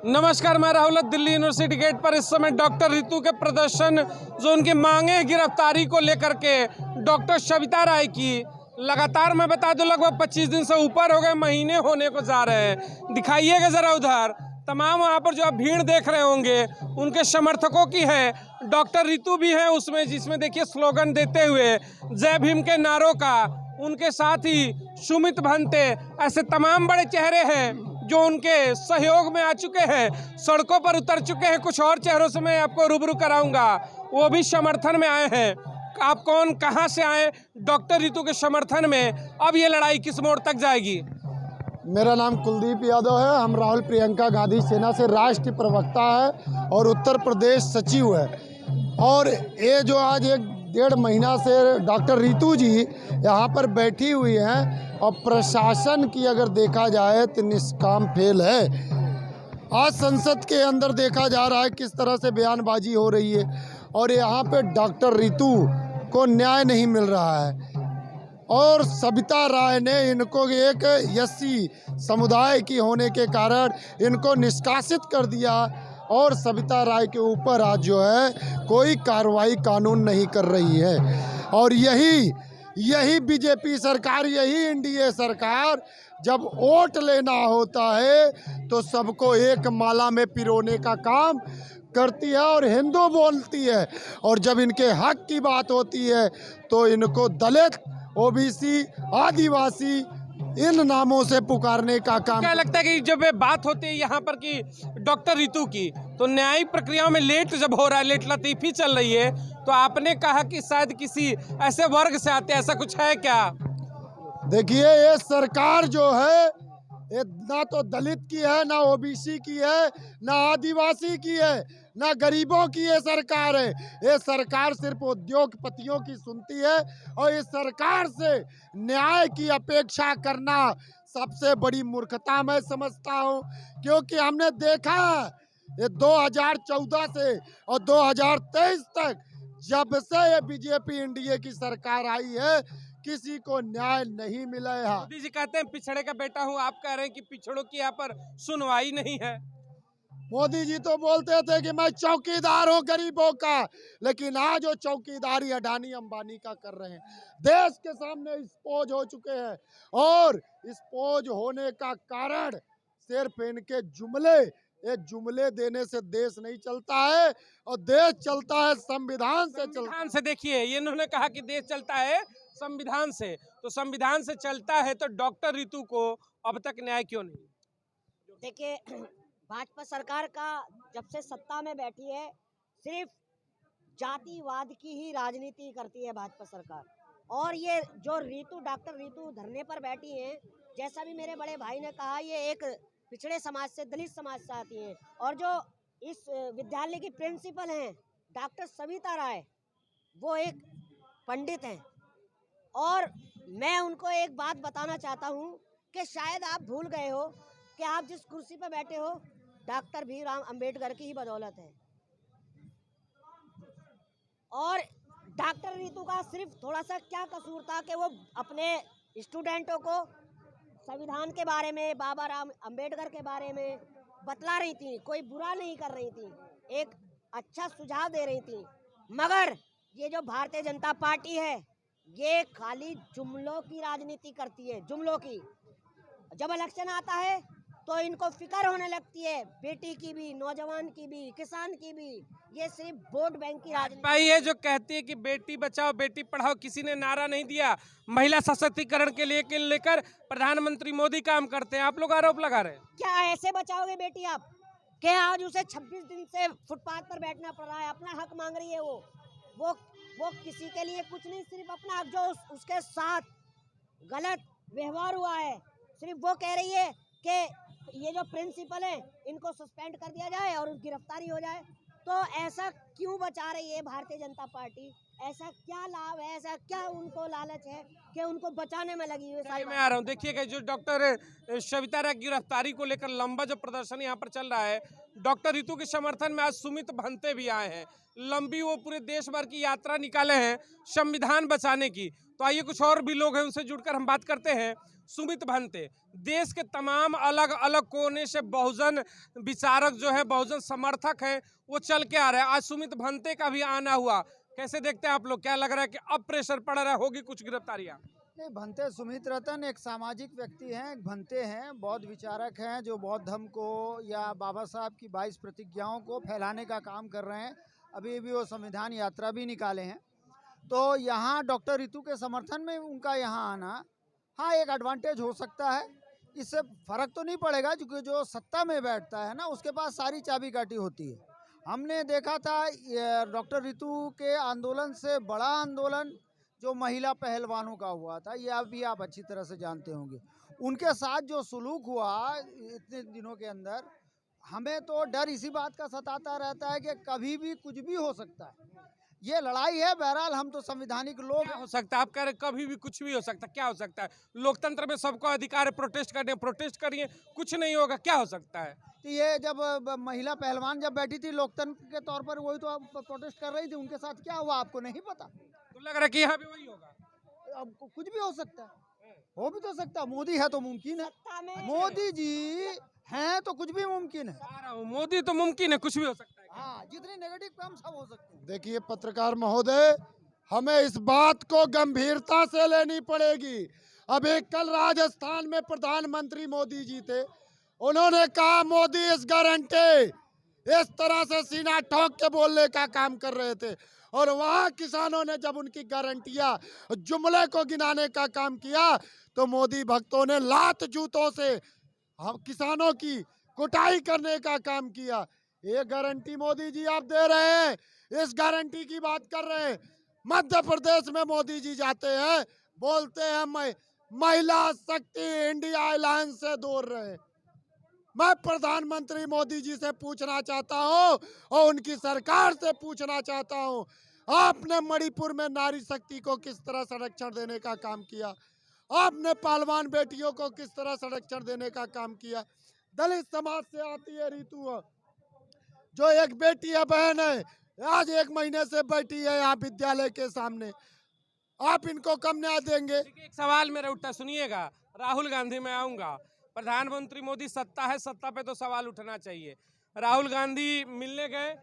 नमस्कार, मैं Rahul. Delhi university gate पर इस समय डॉक्टर रितु के प्रदर्शन, जो उनकी मांगे गिरफ्तारी को लेकर के डॉक्टर सविता राय की, लगातार मैं बता दूं लगभग 25 दिन से ऊपर हो गए, महीने होने को जा रहे हैं। दिखाइएगा जरा उधर, तमाम वहाँ पर जो आप भीड़ देख रहे होंगे उनके समर्थकों की है। डॉक्टर रितु भी है उसमें, जिसमें देखिए स्लोगन देते हुए जय भीम के नारों का। उनके साथ ही सुमित भंते, ऐसे तमाम बड़े चेहरे हैं जो उनके सहयोग में आ चुके हैं, सड़कों पर उतर चुके हैं। कुछ और चेहरों से मैं आपको रूबरू कराऊंगा, वो भी समर्थन में आए हैं। आप कौन, कहां से आए डॉक्टर रितु के समर्थन में? अब ये लड़ाई किस मोड़ तक जाएगी? मेरा नाम कुलदीप यादव है। हम राहुल प्रियंका गांधी सेना से राष्ट्रीय प्रवक्ता है और उत्तर प्रदेश सचिव है। और ये जो आज 1-1.5 महीना से डॉक्टर रितु जी यहाँ पर बैठी हुई हैं, और प्रशासन की अगर देखा जाए तो निष्काम फेल है। आज संसद के अंदर देखा जा रहा है किस तरह से बयानबाजी हो रही है, और यहाँ पे डॉक्टर रितु को न्याय नहीं मिल रहा है। और सविता राय ने इनको एक एससी समुदाय की होने के कारण इनको निष्कासित कर दिया, और सविता राय के ऊपर आज जो है कोई कार्रवाई कानून नहीं कर रही है। और यही बीजेपी सरकार, यही एनडीए सरकार जब वोट लेना होता है तो सबको एक माला में पिरोने का काम करती है और हिंदू बोलती है, और जब इनके हक की बात होती है तो इनको दलित, ओबीसी, आदिवासी इन नामों से पुकारने का काम। क्या लगता है कि जब ये बात होती है यहाँ पर कि डॉक्टर रितु की, तो न्यायिक प्रक्रिया में लेट जब हो रहा है, लेट लतीफी चल रही है, तो आपने कहा कि शायद किसी ऐसे वर्ग से आते, ऐसा कुछ है क्या? देखिए, ये सरकार जो है ये ना तो दलित की है, ना ओबीसी की है, ना आदिवासी की है, ना गरीबों की ये सरकार है। ये सरकार सिर्फ उद्योगपतियों की सुनती है, और इस सरकार से न्याय की अपेक्षा करना सबसे बड़ी मूर्खता मैं समझता हूँ। क्योंकि हमने देखा ये 2014 से और 2023 तक, जब से ये बीजेपी एनडीए की सरकार आई है, किसी को न्याय नहीं मिला है। मोदी जी कहते हैं पिछड़े का बेटा हूँ, आप कह रहे हैं कि पिछड़ों की यहाँ पर सुनवाई नहीं है। मोदी जी तो बोलते थे कि मैं चौकीदार हूँ गरीबों का, लेकिन आज वो चौकीदारी अडानी अंबानी का कर रहे हैं। देश के सामने एक्सपोज हो चुके हैं, और एक्सपोज होने का कारण सिर्फ इनके जुमले। ये जुमले देने से देश नहीं चलता है, और देश चलता है संविधान से। संविधान से देखिए, ये इन्होंने कहा कि देश चलता है संविधान से, तो संविधान से चलता है तो डॉक्टर रितु को अब तक न्याय क्यों नहीं? देखिए, भाजपा सरकार का जब से सत्ता में बैठी है, सिर्फ जातिवाद की ही राजनीति करती है भाजपा सरकार। और ये जो डॉक्टर रितु धरने पर बैठी हैं, जैसा भी मेरे बड़े भाई ने कहा, ये एक पिछड़े समाज से, दलित समाज से आती हैं। और जो इस विद्यालय की प्रिंसिपल हैं डॉक्टर सविता राय, वो एक पंडित हैं। और मैं उनको एक बात बताना चाहता हूँ कि शायद आप भूल गए हो कि आप जिस कुर्सी पर बैठे हो डॉक्टर भीमराव अंबेडकर की ही बदौलत है। और डॉक्टर रितु का सिर्फ थोड़ा सा क्या कसूर था कि वो अपने स्टूडेंटों को संविधान के बारे में, बाबा राम अंबेडकर के बारे में बतला रही थी, कोई बुरा नहीं कर रही थी, एक अच्छा सुझाव दे रही थी। मगर ये जो भारतीय जनता पार्टी है, ये खाली जुमलों की राजनीति करती है, जुमलों की। जब इलेक्शन आता है तो इनको फिक्र होने लगती है बेटी की भी, नौजवान की भी, किसान की भी। ये सिर्फ वोट बैंक की राजनीति। ये जो कहती है कि बेटी बचाओ बेटी पढ़ाओ, किसी ने नारा नहीं दिया। महिला सशक्तिकरण के लिए लेकर प्रधानमंत्री मोदी काम करते हैं, आप लोग आरोप लगा रहे हैं। क्या ऐसे बचाओगे बेटी आप? क्या आज उसे 26 दिन से फुटपाथ पर बैठना पड़ रहा है, अपना हक मांग रही है। वो किसी के लिए कुछ नहीं, सिर्फ अपना हक, जो उसके साथ गलत व्यवहार हुआ है, सिर्फ वो कह रही है कि ये जो प्रिंसिपल है इनको सस्पेंड कर दिया जाए और गिरफ्तारी हो जाए। तो ऐसा क्यों बचा रही है भारतीय जनता पार्टी? ऐसा क्या लाभ है, ऐसा क्या उनको लालच है कि उनको बचाने में लगी हुई? मैं आ रहा हूँ, देखिएगा जो डॉक्टर सविता राय की गिरफ्तारी को लेकर लंबा जो प्रदर्शन यहाँ पर चल रहा है, डॉक्टर रितु के समर्थन में आज सुमित भंते भी आए हैं। लंबी वो पूरे देश भर की यात्रा निकाले हैं संविधान बचाने की। तो आइए कुछ और भी लोग हैं, उनसे जुड़कर हम बात करते हैं। सुमित भंते, देश के तमाम अलग अलग कोने से बहुजन विचारक जो है, बहुजन समर्थक हैं, वो चल के आ रहे हैं। आज सुमित भंते का भी आना हुआ, कैसे देखते हैं आप लोग? क्या लग रहा है कि अब प्रेशर पड़ रहा है, होगी कुछ गिरफ्तारियां? नहीं, भंते सुमित रतन एक सामाजिक व्यक्ति हैं, एक भंते हैं, बौद्ध विचारक हैं जो बौद्ध धर्म को या बाबा साहब की 22 प्रतिज्ञाओं को फैलाने का काम कर रहे हैं। अभी भी वो संविधान यात्रा भी निकाले हैं। तो यहाँ डॉक्टर रितु के समर्थन में उनका यहाँ आना, हाँ, एक एडवांटेज हो सकता है। इससे फर्क तो नहीं पड़ेगा क्योंकि जो सत्ता में बैठता है ना, उसके पास सारी चाबी काठी होती है। हमने देखा था डॉक्टर रितु के आंदोलन से बड़ा आंदोलन जो महिला पहलवानों का हुआ था, ये अभी आप अच्छी तरह से जानते होंगे। उनके साथ जो सुलूक हुआ इतने दिनों के अंदर, हमें तो डर इसी बात का सताता रहता है कि कभी भी कुछ भी हो सकता है। ये लड़ाई है, बहरहाल हम तो संवैधानिक लोग क्या हो सकता है? आप कह रहे कभी भी कुछ भी हो सकता है, क्या हो सकता है? लोकतंत्र में सबको अधिकार है प्रोटेस्ट करने, प्रोटेस्ट करिए, कुछ नहीं होगा, क्या हो सकता है? तो ये जब महिला पहलवान जब बैठी थी लोकतंत्र के तौर पर, वही तो आप प्रोटेस्ट कर रही थी, उनके साथ क्या हुआ आपको नहीं पता? तो लग रहा है कि यहाँ भी वही होगा। अब कुछ भी हो सकता है, हो भी तो सकता है। मोदी है तो मुमकिन है, सत्ता में मोदी जी हैं तो कुछ भी मुमकिन है। आ रहा हूँ, मोदी तो मुमकिन है, कुछ भी हो सकता है। हाँ, जितने नेगेटिव काम सब हो सकते हैं। देखिए पत्रकार महोदय, हमें इस बात को गंभीरता से लेनी पड़ेगी। अभी कल राजस्थान में प्रधानमंत्री मोदी जी थे, उन्होंने कहा मोदी इस गारंटी, इस तरह से सीना ठोक के बोलने का काम कर रहे थे। और वहाँ किसानों ने जब उनकी गारंटियां, जुमले को गिनाने का काम किया, तो मोदी भक्तों ने लात जूतों से हम किसानों की कुटाई करने का काम किया। ये गारंटी मोदी जी आप दे रहे हैं, इस गारंटी की बात कर रहे हैं। मध्य प्रदेश में मोदी जी जाते हैं, बोलते हैं महिला शक्ति इंडिया अलायंस से दूर रहे। मैं प्रधानमंत्री मोदी जी से पूछना चाहता हूं और उनकी सरकार से पूछना चाहता हूं, आपने मणिपुर में नारी शक्ति को किस तरह संरक्षण देने का काम किया? आपने पहलवान बेटियों को किस तरह संरक्षण देने का काम किया? दलित समाज से आती है रितु, जो एक बेटी है, बहन है, आज 1 महीने से बैठी है यहाँ विद्यालय के सामने, आप इनको कम न्याय देंगे? देखिए, एक सवाल मेरा उठता, सुनिएगा। राहुल गांधी में आऊंगा, प्रधानमंत्री मोदी सत्ता है, सत्ता पे तो सवाल उठना चाहिए। राहुल गांधी मिलने गए,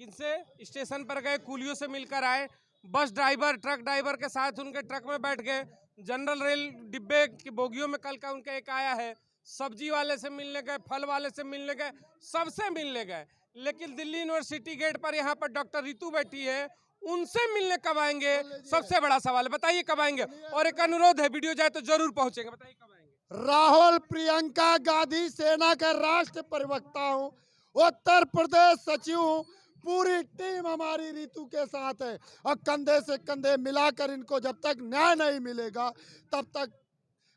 किनसे? स्टेशन पर गए, कुलियों से मिलकर आए, बस ड्राइवर, ट्रक ड्राइवर के साथ उनके ट्रक में बैठ गए, जनरल रेल डिब्बे की बोगियों में कल का उनका एक आया है, सब्जी वाले से मिलने गए, फल वाले से मिलने गए, सबसे मिलने गए। लेकिन दिल्ली यूनिवर्सिटी गेट पर यहाँ पर डॉक्टर रितु बैठी है, उनसे मिलने कब आएंगे? सबसे बड़ा सवाल है, बताइए कब आएंगे? और एक अनुरोध है, वीडियो जाए तो जरूर पहुंचेंगे, बताइए कब आएंगे? राहुल प्रियंका गांधी सेना का राष्ट्र प्रवक्ता हूँ, उत्तर प्रदेश सचिव हूँ, पूरी टीम हमारी रितु के साथ है और कंधे से कंधे मिलाकर इनको जब तक न्याय नहीं मिलेगा तब तक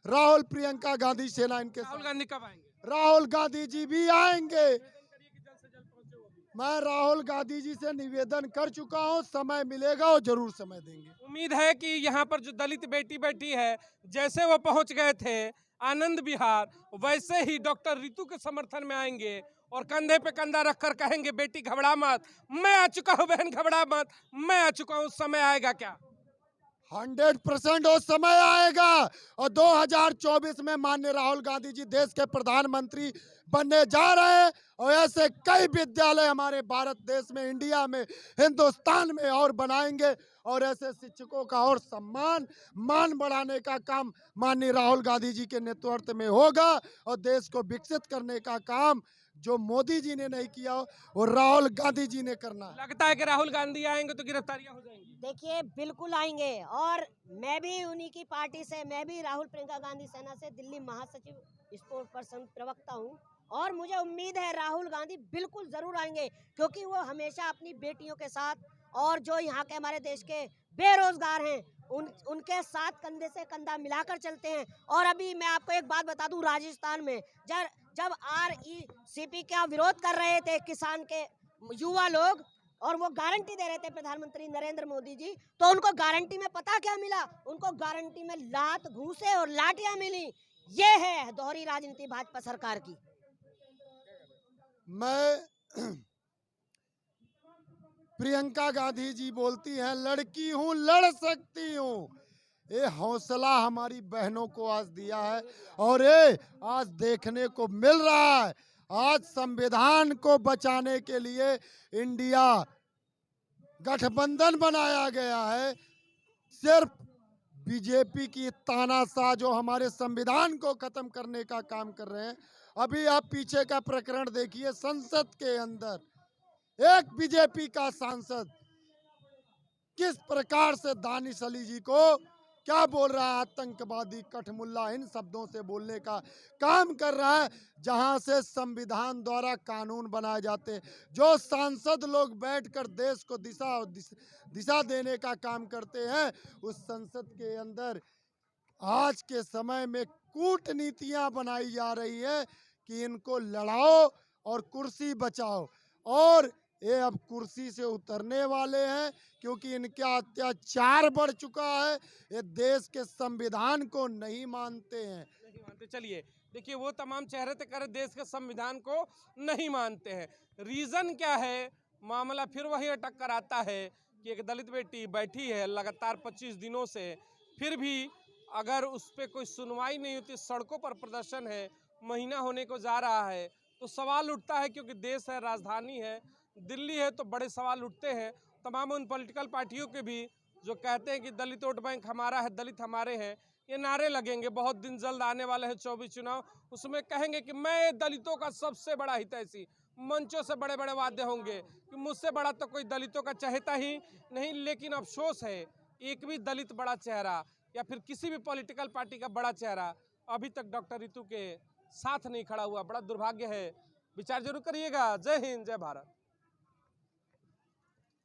राहुल प्रियंका गांधी सेना इनके राहुल साथ। गांधी कब आएंगे? राहुल गांधी जी भी आएंगे। मैं राहुल गांधी जी से निवेदन कर चुका हूं, समय मिलेगा और जरूर समय देंगे। उम्मीद है कि यहाँ पर जो दलित बेटी बैठी है, जैसे वो पहुंच गए थे आनंद विहार, वैसे ही डॉक्टर रितु के समर्थन में आएंगे और कंधे पे कंधा रखकर कहेंगे बेटी घबरा मत, मैं आ चुका हूँ, बहन घबरा मत, मैं आ चुका हूँ। समय आएगा क्या? 100% वो समय आएगा और 2024 में माननीय राहुल गांधी जी देश के प्रधानमंत्री बनने जा रहे हैं और ऐसे कई विद्यालय हमारे भारत देश में, इंडिया में, हिंदुस्तान में और बनाएंगे और ऐसे शिक्षकों का और मान बढ़ाने का काम माननीय राहुल गांधी जी के नेतृत्व में होगा और देश को विकसित करने का काम जो मोदी जी ने नहीं किया वो राहुल गांधी जी ने करना है। लगता है कि राहुल गांधी आएंगे तो गिरफ्तारियां हो जाएंगी? देखिए, बिल्कुल आएंगे। और मैं भी उन्हीं की पार्टी से, मैं भी राहुल प्रियंका गांधी सेना से दिल्ली महासचिव स्पोर्ट पर्सन प्रवक्ता हूं और मुझे उम्मीद है राहुल गांधी बिल्कुल जरूर आएंगे, क्योंकि वो हमेशा अपनी बेटियों के साथ और जो यहाँ के हमारे देश के बेरोजगार हैं उनके साथ कंधे से कंधा मिलाकर चलते हैं। और अभी मैं आपको एक बात बता दूं, राजस्थान में जब RECP का विरोध कर रहे थे किसान के युवा लोग और वो गारंटी दे रहे थे प्रधानमंत्री नरेंद्र मोदी जी, तो उनको गारंटी में पता क्या मिला? उनको गारंटी में लात, घूंसे और लाठियां मिली। ये है दोहरी राजनीति भाजपा सरकार की। मैं प्रियंका गांधी जी बोलती हैं लड़की हूं, लड़ सकती हूं, ये हौसला हमारी बहनों को आज दिया है और ये आज देखने को मिल रहा है। आज संविधान को बचाने के लिए इंडिया गठबंधन बनाया गया है। सिर्फ बीजेपी की तानाशाह जो हमारे संविधान को खत्म करने का काम कर रहे हैं। अभी आप पीछे का प्रकरण देखिए, संसद के अंदर एक बीजेपी का सांसद किस प्रकार से दानिश अली जी को क्या बोल रहा है, आतंकवादी, कठमुल्ला, इन शब्दों से बोलने का काम कर रहा है। जहां से संविधान द्वारा कानून बनाए जाते हैं, जो सांसद लोग बैठकर देश को दिशा देने का काम करते हैं, उस संसद के अंदर आज के समय में कूटनीतियां बनाई जा रही है कि इनको लड़ाओ और कुर्सी बचाओ। और ये अब कुर्सी से उतरने वाले हैं क्योंकि इनका अत्याचार बढ़ चुका है। ये देश के संविधान को नहीं मानते हैं। नहीं मानते। चलिए देखिए, वो तमाम चेहरे तक कर देश के संविधान को नहीं मानते हैं। रीजन क्या है? मामला फिर वही अटक कर आता है कि एक दलित बेटी बैठी है लगातार 25 दिनों से, फिर भी अगर उस पर कोई सुनवाई नहीं होती, सड़कों पर प्रदर्शन है, महीना होने को जा रहा है, तो सवाल उठता है। क्योंकि देश है, राजधानी है, दिल्ली है, तो बड़े सवाल उठते हैं। तमाम उन पॉलिटिकल पार्टियों के भी जो कहते हैं कि दलित वोट बैंक हमारा है, दलित हमारे हैं, ये नारे लगेंगे। बहुत दिन जल्द आने वाले हैं 24 चुनाव, उसमें कहेंगे कि मैं दलितों का सबसे बड़ा हितैषी, मंचों से बड़े बड़े वादे होंगे कि मुझसे बड़ा तो कोई दलितों का चाहता ही नहीं। लेकिन अफसोस है, एक भी दलित बड़ा चेहरा या फिर किसी भी पॉलिटिकल पार्टी का बड़ा चेहरा अभी तक डॉक्टर रितु के साथ नहीं खड़ा हुआ। बड़ा दुर्भाग्य है। विचार जरूर करिएगा। जय हिंद, जय भारत।